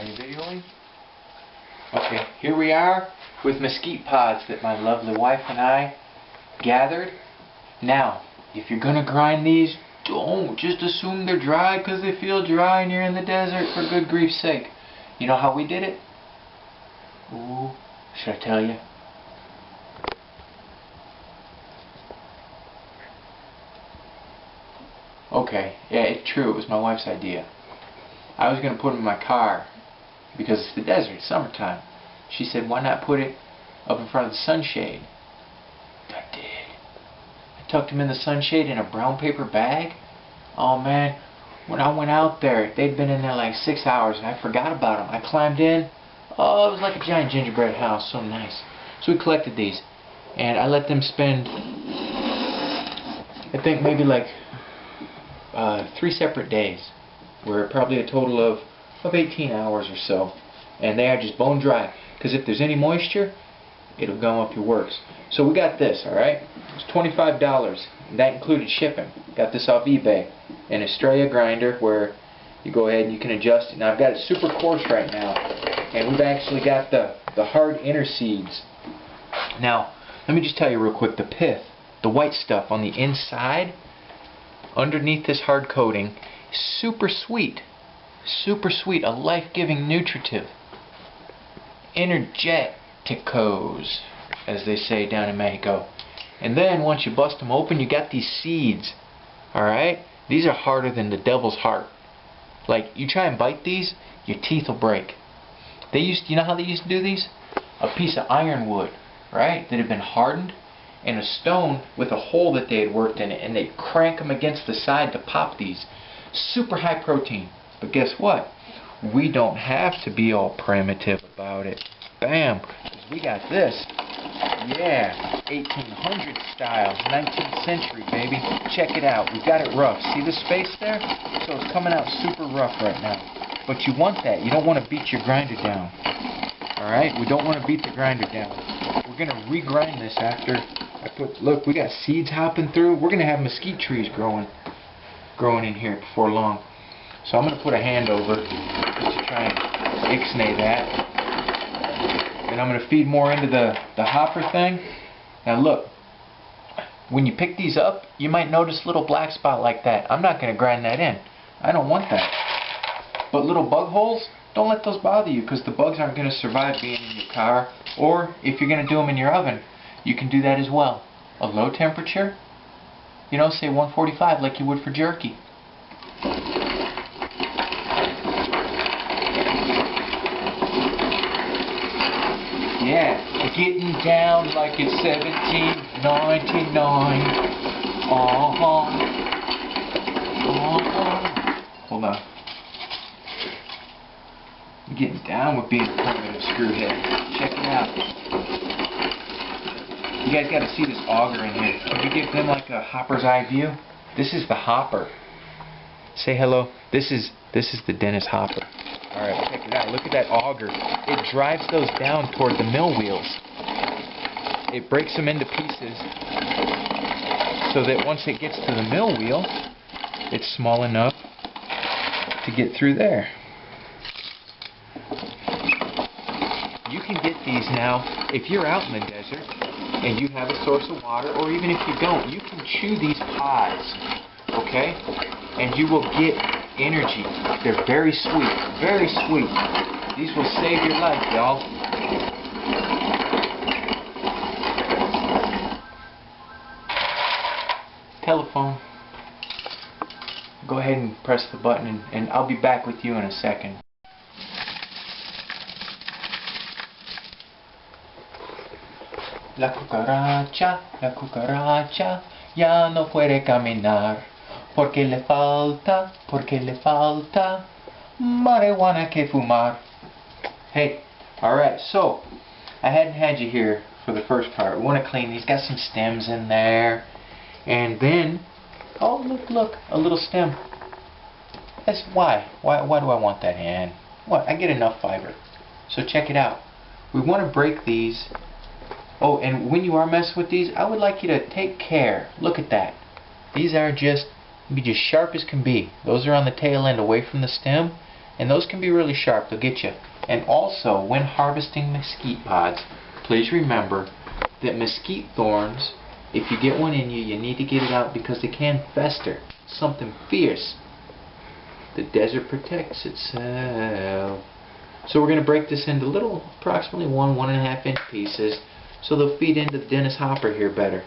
Are you videoing? Okay, here we are with mesquite pods that my lovely wife and I gathered. Now, if you're gonna grind these, don't just assume they're dry because they feel dry and you're in the desert, for good grief's sake. You know how we did it? Ooh, should I tell you? Okay, yeah, it's true, it was my wife's idea. I was going to put them in my car because it's the desert, it's summertime. She said, why not put it up in front of the sunshade? I did. I tucked them in the sunshade in a brown paper bag. Oh man, when I went out there, they'd been in there like 6 hours and I forgot about them. I climbed in. Oh, it was like a giant gingerbread house, so nice. So we collected these and I let them spend, I think maybe like 3 separate days. We're probably a total of 18 hours or so, and they are just bone dry, because if there's any moisture it'll gum up your works. So we got this, alright? It's $25. That included shipping. Got this off eBay. An Estrella grinder where you go ahead and you can adjust it. Now I've got it super coarse right now, and we've actually got the hard inner seeds. Now let me just tell you real quick, the pith, the white stuff on the inside underneath this hard coating, super sweet, a life-giving nutritive, energeticos, as they say down in Mexico. And then once you bust them open, you got these seeds. Alright, these are harder than the devil's heart. Like, you try and bite these, your teeth will break. You know how they used to do these? A piece of ironwood, right, that had been hardened, and a stone with a hole that they had worked in it, and they crank them against the side to pop these. Super high protein. But guess what? We don't have to be all primitive about it. Bam! 'Cause we got this. Yeah, 1800 style, 19th century, baby. Check it out. We got it rough. See the space there? So it's coming out super rough right now. But you want that. You don't want to beat your grinder down. Alright? We don't want to beat the grinder down. We're going to regrind this after I put, look, we got seeds hopping through. We're going to have mesquite trees growing in here before long. So I'm going to put a hand over just to try and ixnay that. And I'm going to feed more into the hopper thing. Now look, when you pick these up, you might notice a little black spot like that. I'm not going to grind that in. I don't want that. But little bug holes, don't let those bother you, because the bugs aren't going to survive being in your car. Or if you're going to do them in your oven, you can do that as well. A low temperature, you know, say 145 like you would for jerky. Yeah, getting down like it's 1799. Hold on. Getting down with being a primitive screwhead. Check it out. You guys got to see this auger in here. Can you give them like a hopper's eye view? This is the hopper. Say hello. This is the Dennis hopper. Alright, check it out. Look at that auger. It drives those down toward the mill wheels. It breaks them into pieces so that once it gets to the mill wheel, it's small enough to get through there. You can get these now if you're out in the desert and you have a source of water, or even if you don't, you can chew these pods, okay? And you will get energy. They're very sweet, very sweet. These will save your life, y'all. Telephone. Go ahead and press the button, and I'll be back with you in a second. La cucaracha, ya no puede caminar, porque le falta marijuana que fumar. Hey, alright, so, I hadn't had you here for the first part. We want to clean these. Got some stems in there, and then, oh look, a little stem. That's why do I want that in? What? I get enough fiber. So check it out. We want to break these. Oh, and when you are messing with these, I would like you to take care. Look at that. These are just sharp as can be. Those are on the tail end away from the stem, And those can be really sharp, they'll get you. And also, when harvesting mesquite pods, please remember that mesquite thorns, if you get one in you, you need to get it out because they can fester. Something fierce. The desert protects itself. So we're going to break this into little, approximately 1.5 inch pieces, so they'll feed into the Dennis Hopper here better.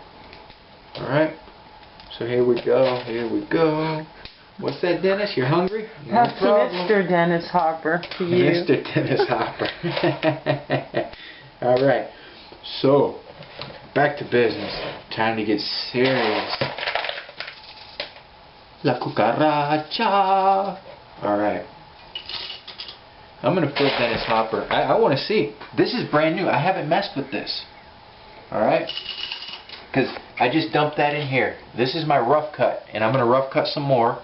Alright? So here we go, here we go. What's that, Dennis? You're hungry? No problem. Mr. Dennis Hopper to you. Mr. Dennis Hopper. Alright. So, back to business. Time to get serious. La cucaracha. Alright. I'm going to flip Dennis Hopper. I want to see. This is brand new. I haven't messed with this. Alright? Because I just dumped that in here. This is my rough cut. And I'm going to rough cut some more.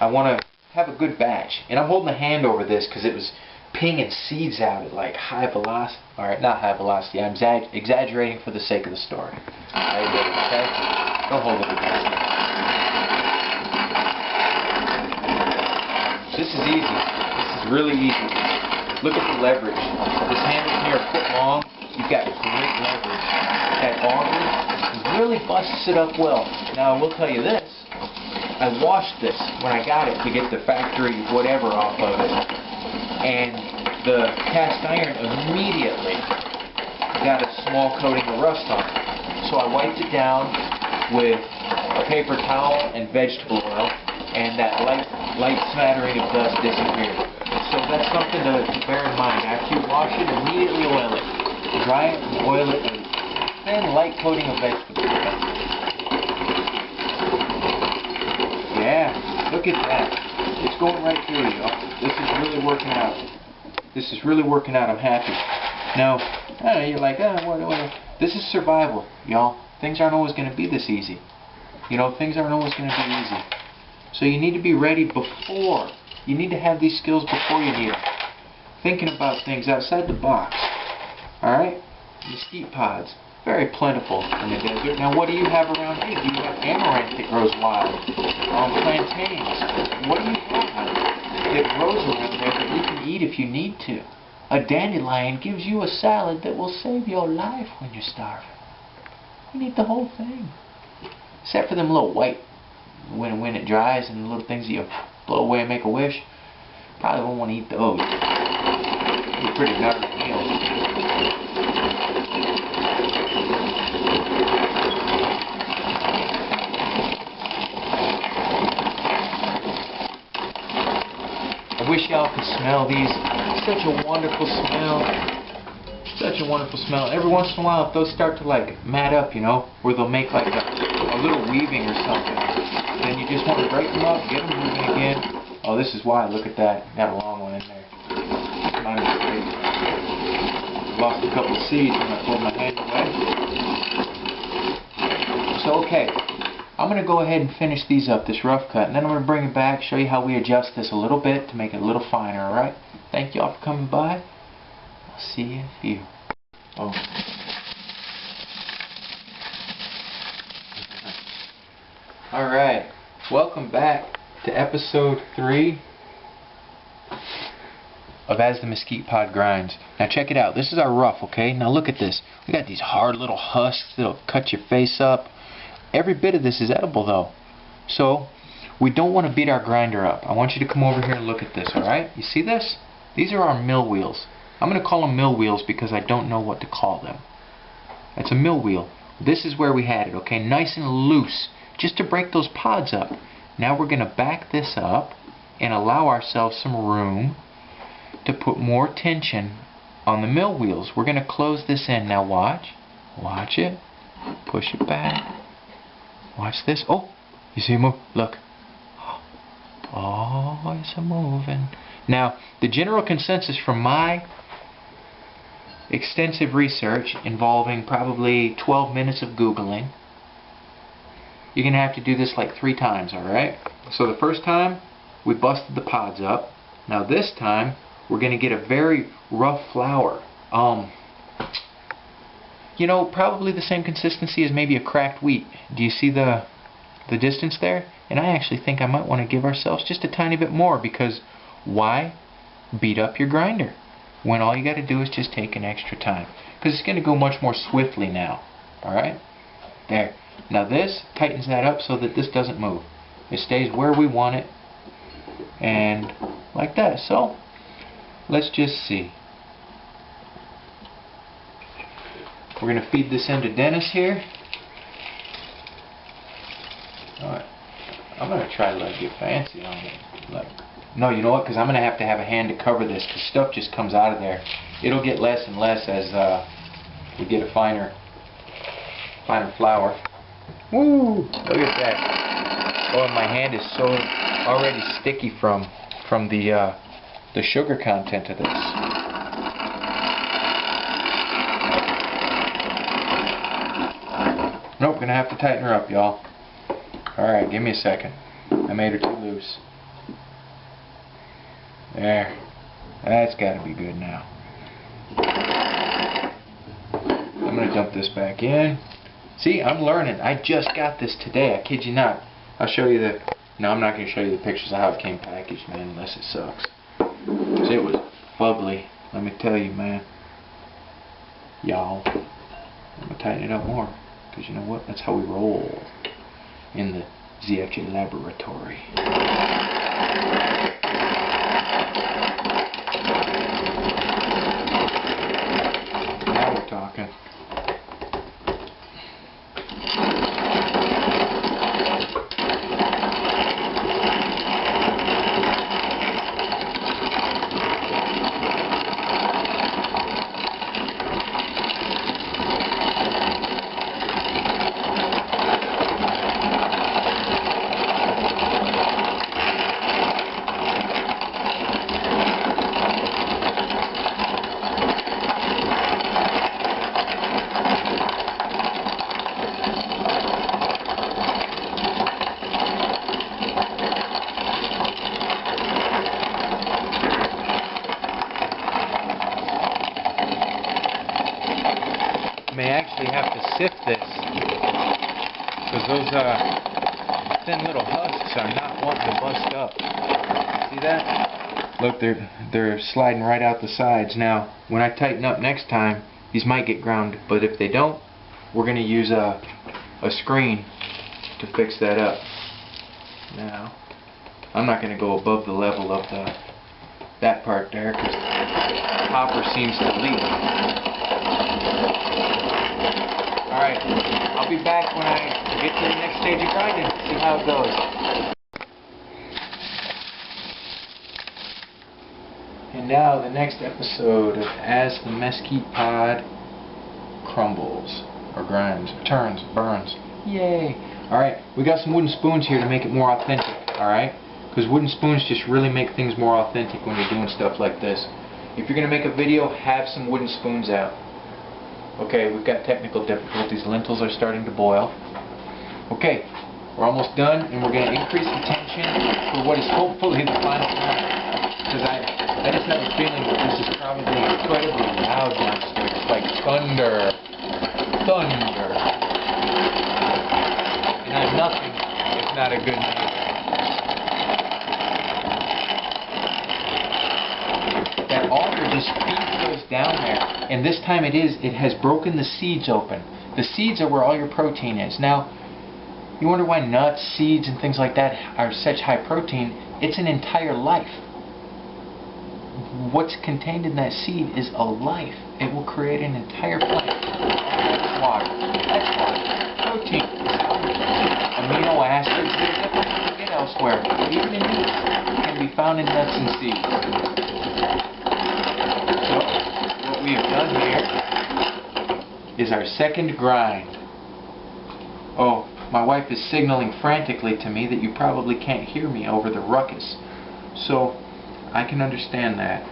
I want to have a good batch. And I'm holding a hand over this because it was pinging seeds out at like high velocity. Alright, not high velocity. I'm exaggerating for the sake of the story. Okay? Don't hold it against me. This is easy. This is really easy. Look at the leverage. This handle's near a foot long. You've got great leverage. That auger really busts it up well. Now I will tell you this. I washed this when I got it to get the factory whatever off of it. And the cast iron immediately got a small coating of rust on it. So I wiped it down with a paper towel and vegetable oil, and that light smattering of dust disappeared. So that's something to bear in mind. After you wash it, immediately oil it. Dry it and oil it with a thin light coating of vegetable oil. Yeah, look at that. It's going right through you. This is really working out. This is really working out. I'm happy. Now, you're like, what? This is survival, y'all. Things aren't always going to be this easy. You know, things aren't always going to be easy. So you need to be ready before. You need to have these skills before you need them. Thinking about things outside the box. Alright? Mesquite pods. Very plentiful in the desert. Now what do you have around here? Do you have amaranth that grows wild? Plantains. What do you have that grows around there that you can eat if you need to? A dandelion gives you a salad that will save your life when you're starving. You need the whole thing. Except for them little white, when it dries, and the little things that you blow away and make a wish. Probably won't want to eat those. It's a pretty gnarly meal. I wish y'all could smell these. Such a wonderful smell. Such a wonderful smell. Every once in a while, if those start to like mat up, you know, where they'll make like a little weaving or something, then you just want to break them up, get them moving again. Oh, this is why. Look at that. Got a long one in there. My mistake. Lost a couple of seeds when I pulled my hand away. So, okay. I'm going to go ahead and finish these up, this rough cut, and then I'm going to bring it back, show you how we adjust this a little bit to make it a little finer, alright? Thank you all for coming by. I'll see you in a few. Oh. Alright, welcome back to episode 3 of As the Mesquite Pod Grinds. Now check it out, this is our rough, okay? Now look at this. We got these hard little husks that'll cut your face up. Every bit of this is edible though. So, we don't want to beat our grinder up. I want you to come over here and look at this, alright? You see this? These are our mill wheels. I'm going to call them mill wheels because I don't know what to call them. It's a mill wheel. This is where we had it, okay? Nice and loose, just to break those pods up. Now we're going to back this up and allow ourselves some room to put more tension on the mill wheels. We're going to close this in. Now watch. Watch it. Push it back. Watch this. Oh, you see it move? Look. Oh, it's a moving. Now, the general consensus from my extensive research involving probably 12 minutes of Googling, you're going to have to do this like 3 times, alright? So the first time, we busted the pods up. Now this time, we're going to get a very rough flour. You know, probably the same consistency as maybe a cracked wheat. Do you see the distance there? And I actually think I might want to give ourselves just a tiny bit more, because Why beat up your grinder when all you got to do is just take an extra time? Because it's going to go much more swiftly now. Alright? There. Now this tightens that up so that this doesn't move. It stays where we want it. And like that. So, let's just see. We're going to feed this into Dennis here. Alright. I'm going to try to like get fancy on it. Like, no, you know what? Because I'm going to have a hand to cover this because stuff just comes out of there. It'll get less and less as we get a finer flour. Woo! Look at that. Oh, and my hand is so already sticky from the sugar content of this. Nope, gonna have to tighten her up, y'all. Alright, give me a second. I made her too loose. There. That's gotta be good now. I'm gonna dump this back in. See, I'm learning. I just got this today. I kid you not. I'll show you the... No, I'm not gonna show you the pictures of how it came packaged, man, unless it sucks. See, it was bubbly. Let me tell you, man. Y'all. I'm gonna tighten it up more. Because you know what? That's how we roll in the ZFJ laboratory. Now we're talking. May actually have to sift this because those thin little husks are not wanting to bust up. See that? Look, they're sliding right out the sides. Now, when I tighten up next time, these might get ground, but if they don't, we're going to use a screen to fix that up. Now, I'm not going to go above the level of that part there because the copper seems to leak. Alright, I'll be back when I get to the next stage of grinding, see how it goes. And now the next episode of As the Mesquite Pod Crumbles, or grinds, turns, burns. Yay! Alright, we got some wooden spoons here to make it more authentic, alright? Because wooden spoons just really make things more authentic when you're doing stuff like this. If you're going to make a video, have some wooden spoons out. Okay, we've got technical difficulties. Lentils are starting to boil. Okay, we're almost done, and we're going to increase the tension for what is hopefully the final time. Because I just have a feeling that this is probably incredibly loud downstairs. It's like thunder. Thunder. And I'm nothing if not a good neighbor. That auger just feeds those down there. And this time it has broken the seeds open. The seeds are where all your protein is. Now, you wonder why nuts, seeds, and things like that are such high protein. It's an entire life. What's contained in that seed is a life. It will create an entire plant. That's water. That's water. Protein. Amino acids. They're difficult to get elsewhere. Even in meat can be found in nuts and seeds. We have done here is our second grind. Oh, my wife is signaling frantically to me that you probably can't hear me over the ruckus. So, I can understand that.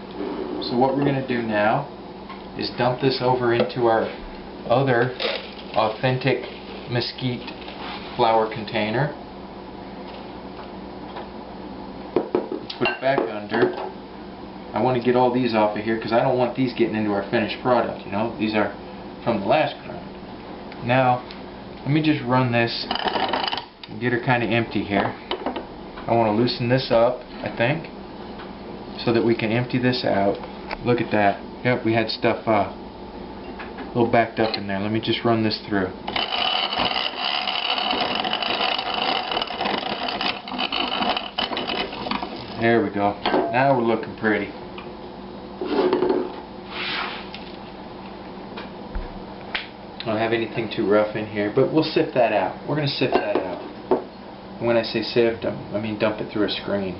So what we're going to do now is dump this over into our other authentic mesquite flour container. Put it back under. I want to get all these off of here because I don't want these getting into our finished product, you know. These are from the last grind. Now, let me just run this and get her kind of empty here. I want to loosen this up, I think. so that we can empty this out. Look at that. Yep, we had stuff a little backed up in there. Let me just run this through. There we go. Now we're looking pretty. I don't have anything too rough in here, but we'll sift that out. We're going to sift that out. And when I say sift, I mean dump it through a screen.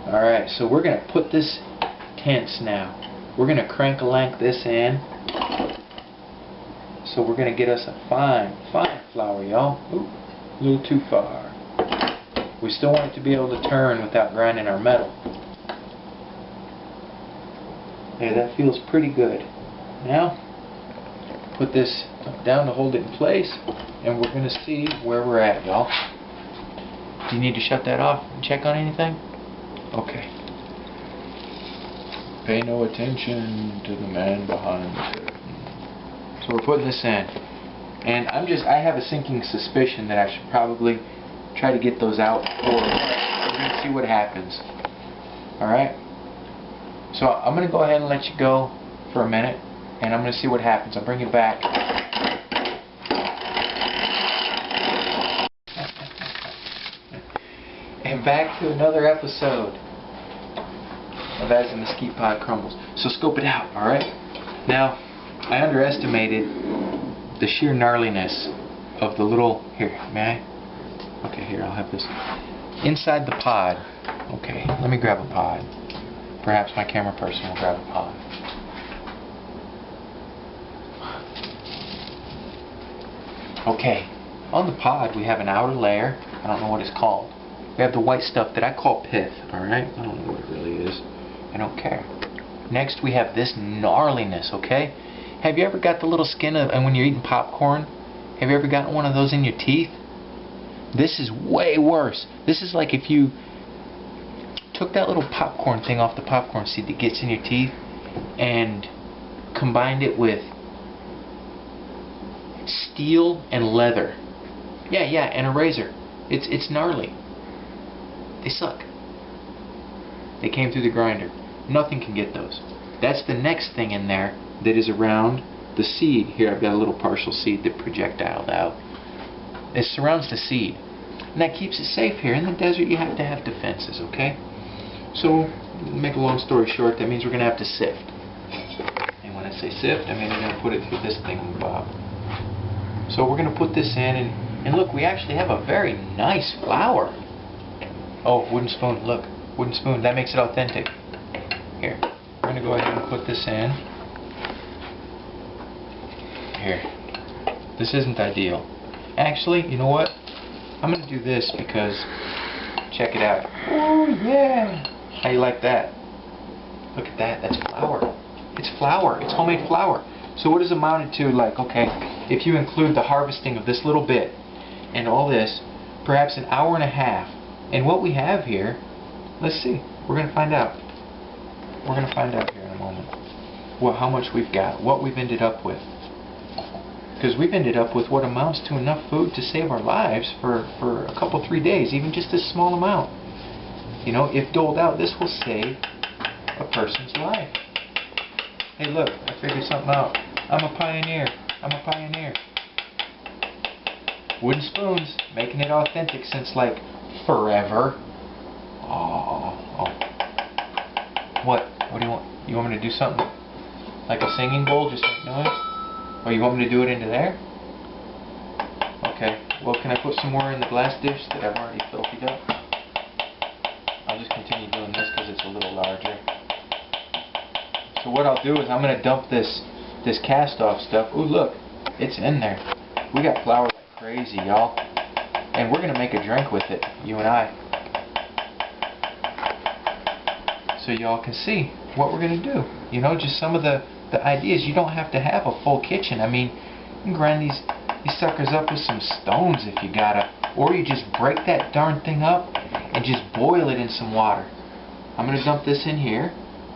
Alright, so we're going to put this tense now. We're going to crank-a-lank this in. So we're going to get us a fine, fine flour, y'all. Ooh, a little too far. We still want it to be able to turn without grinding our metal. Yeah, that feels pretty good. Now, put this down to hold it in place, and we're going to see where we're at, y'all. Do you need to shut that off and check on anything? Okay. Pay no attention to the man behind the curtain. So we're putting this in. And I have a sinking suspicion that I should probably try to get those out before. We're going to see what happens. Alright? So I'm going to go ahead and let you go for a minute, and I'm going to see what happens. I'll bring you back. And back to another episode of As the Mesquite Pod Crumbles. So scope it out, alright? Now, I underestimated the sheer gnarliness of the little... Here, may I? Okay, here, I'll have this. Inside the pod. Okay, let me grab a pod. Perhaps my camera person will grab a pod. Okay, on the pod we have an outer layer. I don't know what it's called. We have the white stuff that I call pith, alright? I don't know what it really is. I don't care. Next we have this gnarliness, okay? Have you ever got the little skin of, and when you're eating popcorn, have you ever gotten one of those in your teeth? This is way worse. This is like if you took that little popcorn thing off the popcorn seed that gets in your teeth and combined it with steel and leather. Yeah, and a razor. It's gnarly. They suck. They came through the grinder. Nothing can get those. That's the next thing in there that is around the seed. Here I've got a little partial seed that projectiled out. It surrounds the seed. And that keeps it safe here. In the desert you have to have defenses, okay? So, make a long story short, that means we're going to have to sift. And when I say sift, I mean we're going to put it through this thing, Bob. So we're going to put this in, and look, we actually have a very nice flour. Oh, wooden spoon, look. Wooden spoon, that makes it authentic. Here, we're going to go ahead and put this in. Here. This isn't ideal. Actually, you know what? I'm going to do this because, check it out. Oh, yeah! How you like that? Look at that, that's flour. It's flour, it's homemade flour. So what is amounted to, like, okay, if you include the harvesting of this little bit and all this, perhaps an hour and a half. And what we have here, let's see, we're going to find out. We're going to find out here in a moment how much we've got, what we've ended up with. Because we've ended up with what amounts to enough food to save our lives for a couple, 3 days, even just this small amount. You know, if doled out, this will save a person's life. Hey look, I figured something out. I'm a pioneer. I'm a pioneer. Wooden spoons, making it authentic since like forever. Oh. What? What do you want? You want me to do something? Like a singing bowl, just make noise? Or you want me to do it into there? Okay. Well, can I put some more in the glass dish that I've already filthied up? I'll just continue doing this because it's a little larger. So what I'll do is I'm going to dump this cast off stuff. Ooh, look. It's in there. We got flour like crazy, y'all. And we're going to make a drink with it, you and I. So y'all can see what we're going to do. You know, just some of the ideas. You don't have to have a full kitchen. I mean, you can grind these suckers up with some stones if you gotta. Or you just break that darn thing up and just boil it in some water. I'm going to dump this in here.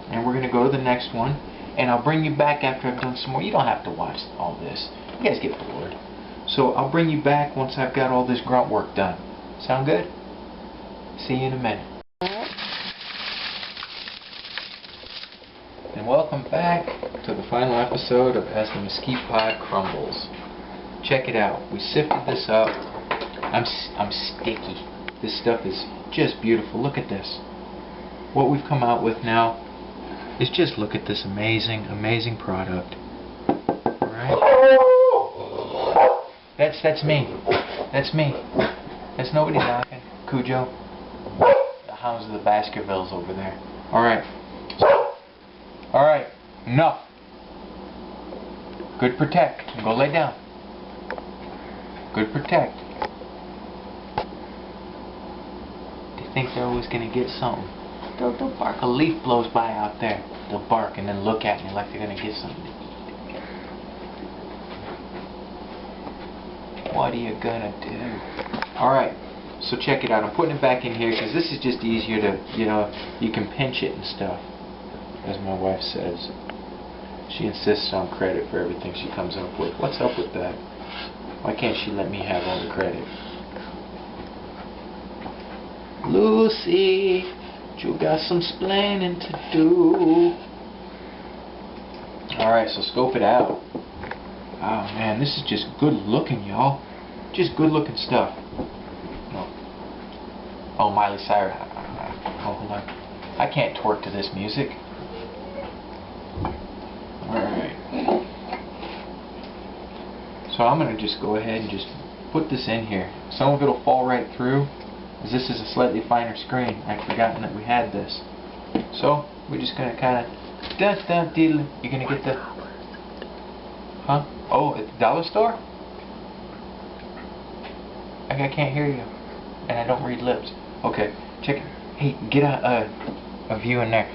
And we're going to go to the next one. And I'll bring you back after I've done some more. You don't have to watch all this. You guys get bored. So I'll bring you back once I've got all this grunt work done. Sound good? See you in a minute. welcome back to the final episode of As the Mesquite Pod Crumbles. Check it out. We sifted this up. I'm sticky. This stuff is just beautiful. Look at this. What we've come out with now is just look at this amazing, amazing product. Alright? That's me. That's me. That's nobody knocking. Cujo. The hounds of the Baskervilles over there. Alright. Alright. Enough. Good protect. Go lay down. Good protect. They think they're always going to get something. They'll bark. A leaf blows by out there. They'll bark and then look at me like they're going to get something to eat. What are you going to do? Alright. So check it out. I'm putting it back in here because this is just easier to, you can pinch it and stuff. As my wife says. She insists on credit for everything she comes up with. What's up with that? Why can't she let me have all the credit? Lucy, you got some splaining to do. Alright, so scope it out. Oh man, this is just good looking, y'all. Just good looking stuff. No. Oh, Miley Cyrus. Oh, hold on. I can't twerk to this music. Alright. So I'm going to just go ahead and just put this in here. Some of it will fall right through, as this is a slightly finer screen. I'd forgotten that we had this. So we're just going to kind of you're going to get the... Huh? Oh, at the dollar store? I can't hear you. And I don't read lips. Okay, check it. Hey, get a view in there.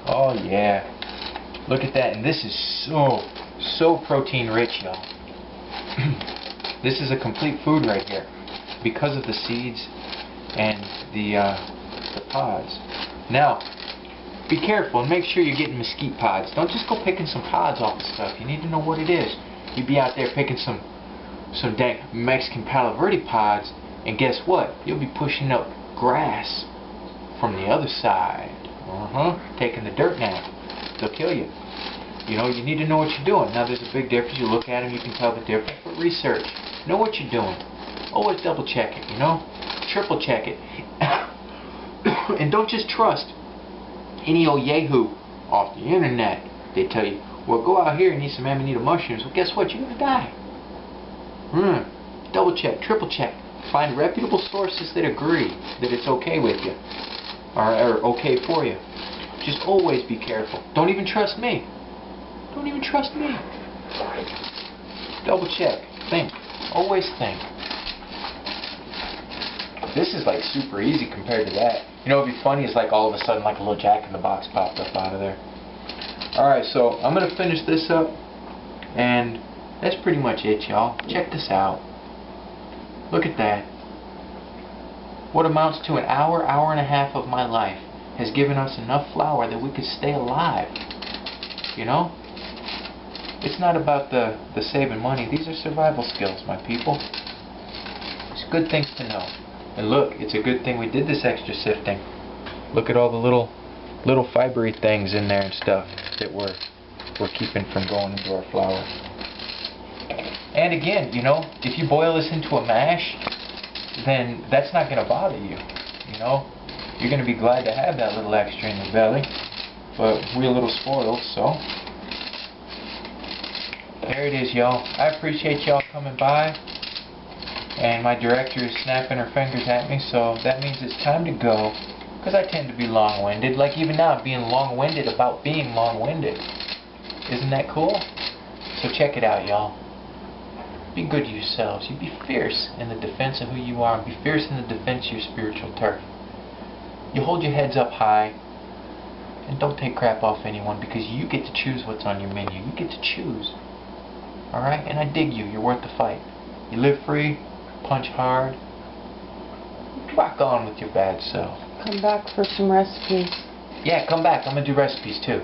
Oh yeah. Look at that. And this is so protein rich, y'all. This is a complete food right here. Because of the seeds and the pods. Now, be careful and make sure you're getting mesquite pods. Don't just go picking some pods off the stuff. You need to know what it is. You'd be out there picking some dang Mexican Palo Verde pods, and guess what? You'll be pushing up grass from the other side. Taking the dirt now. They'll kill you. You need to know what you're doing. Now there's a big difference. You look at them, you can tell the difference. But research. Know what you're doing. Always double check it, Triple check it. And don't just trust any old yahoo off the internet. They tell you, well, go out here and eat some amanita mushrooms. Well, guess what? You're going to die. Double check, triple check. Find reputable sources that agree that it's okay with you. Or okay for you. Just always be careful. Don't even trust me. Don't even trust me. Double check. Think. Always think. This is like super easy compared to that. It'd be funny is like all of a sudden like a little Jack in the Box popped up out of there. Alright, so I'm going to finish this up, and that's pretty much it, y'all. Check this out. Look at that. What amounts to an hour and a half of my life has given us enough flour that we could stay alive. It's not about the saving money. These are survival skills, my people. It's good things to know. And look, it's a good thing we did this extra sifting. Look at all the little fibery things in there and stuff that we're keeping from going into our flour. And again, if you boil this into a mash, then that's not going to bother you. You're going to be glad to have that little extra in your belly. But we're a little spoiled, so there it is, y'all. I appreciate y'all coming by. And my director is snapping her fingers at me, so that means it's time to go. Because I tend to be long-winded. Like even now, I'm being long-winded about being long-winded. Isn't that cool? So check it out, y'all. Be good to yourselves. You be fierce in the defense of who you are. And be fierce in the defense of your spiritual turf. You hold your heads up high. And don't take crap off anyone, because you get to choose what's on your menu. You get to choose. Alright? And I dig you. You're worth the fight. You live free. Punch hard. Rock on with your bad self. Come back for some recipes. Yeah, come back. I'm going to do recipes too.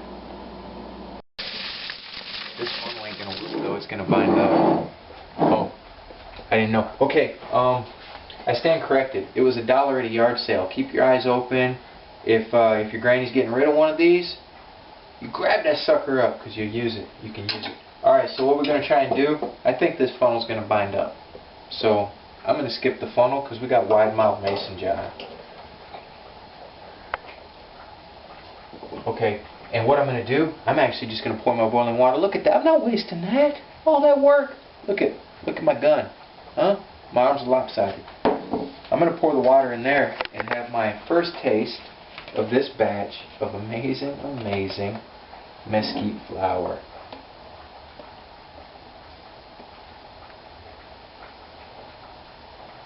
This one ain't going to work though. It's going to bind up. Oh. I didn't know. Okay, I stand corrected. It was $1 at a yard sale. Keep your eyes open. If your granny's getting rid of one of these, you grab that sucker up because you use it. You can use it. Alright, so what we're going to try and do, I think this funnel's going to bind up. So I'm going to skip the funnel because we got wide mouth mason jar. Okay, and what I'm going to do, I'm actually just going to pour my boiling water. Look at that. I'm not wasting that. All that work. Look at my gun. Huh? My arms are lopsided. I'm going to pour the water in there and have my first taste of this batch of amazing mesquite flour.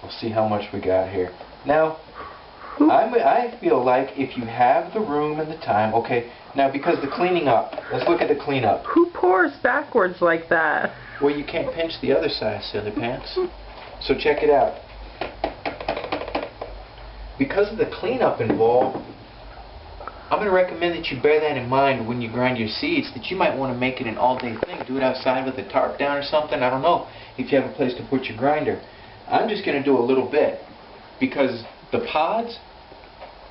We'll see how much we got here. Now, I feel like if you have the room and the time, okay, now because the cleaning up, let's look at the cleanup. Who pours backwards like that? Well, you can't pinch the other side, silly pants. So check it out. Because of the cleanup involved, I'm going to recommend that you bear that in mind when you grind your seeds, that you might want to make it an all-day thing. Do it outside with a tarp down or something. I don't know if you have a place to put your grinder. I'm just going to do a little bit because the pods,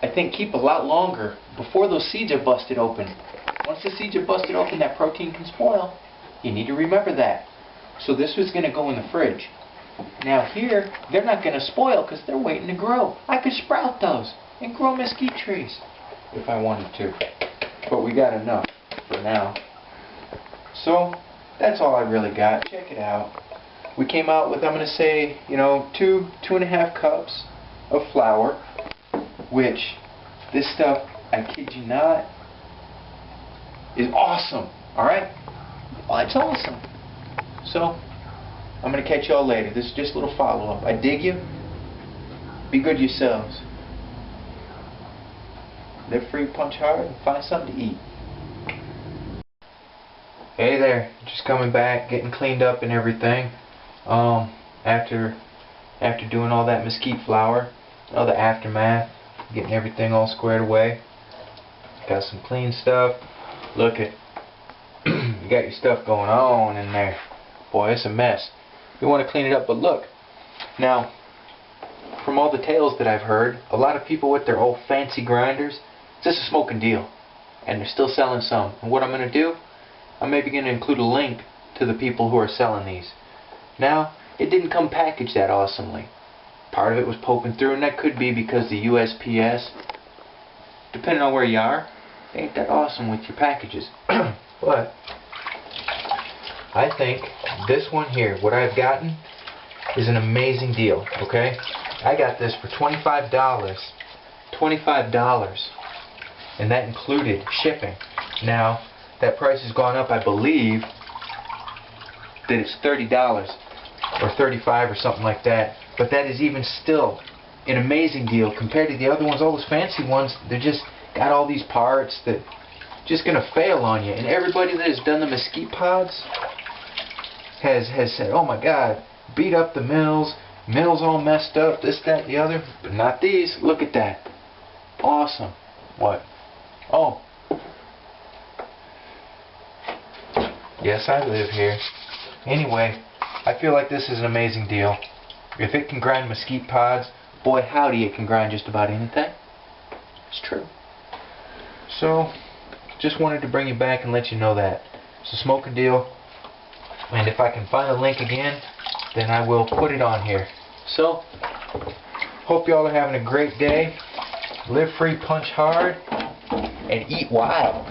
I think, keep a lot longer before those seeds are busted open. Once the seeds are busted open, that protein can spoil. You need to remember that. So this was going to go in the fridge. Now here, they're not going to spoil because they're waiting to grow. I could sprout those and grow mesquite trees if I wanted to. But we got enough for now. So that's all I really got. Check it out. We came out with, I'm going to say, 2.5 cups of flour, which this stuff, I kid you not, is awesome. Alright? Oh, it's awesome. So, I'm going to catch y'all later. This is just a little follow-up. I dig you. Be good yourselves. Live free, punch hard, and find something to eat. Hey there. Just coming back, getting cleaned up and everything. After doing all that mesquite flour, all the aftermath, getting everything all squared away. Got some clean stuff. Look at, you got your stuff going on in there. Boy, it's a mess. You want to clean it up, but look. Now, from all the tales that I've heard, a lot of people with their old fancy grinders, it's just a smoking deal. And they're still selling some. And what I'm going to do, I'm maybe going to include a link to the people who are selling these. Now, it didn't come packaged that awesomely. Part of it was poking through, and that could be because the USPS, depending on where you are, they ain't that awesome with your packages. But I think this one here, what I've gotten, is an amazing deal, okay? I got this for $25. $25. And that included shipping. Now, that price has gone up, I believe, that it's $30 or $35 or something like that. But that is even still an amazing deal compared to the other ones. All those fancy ones, they're just got all these parts that just gonna fail on you. And everybody that has done the mesquite pods has said, oh my God, beat up the mills all messed up, this, that, the other. But not these. Look at that. Awesome. What? Oh. Yes, I live here. Anyway, I feel like this is an amazing deal. If it can grind mesquite pods, boy howdy, it can grind just about anything. It's true. So, just wanted to bring you back and let you know that. It's a smoking deal. And if I can find a link again, then I will put it on here. So, hope y'all are having a great day. Live free, punch hard, and eat wild.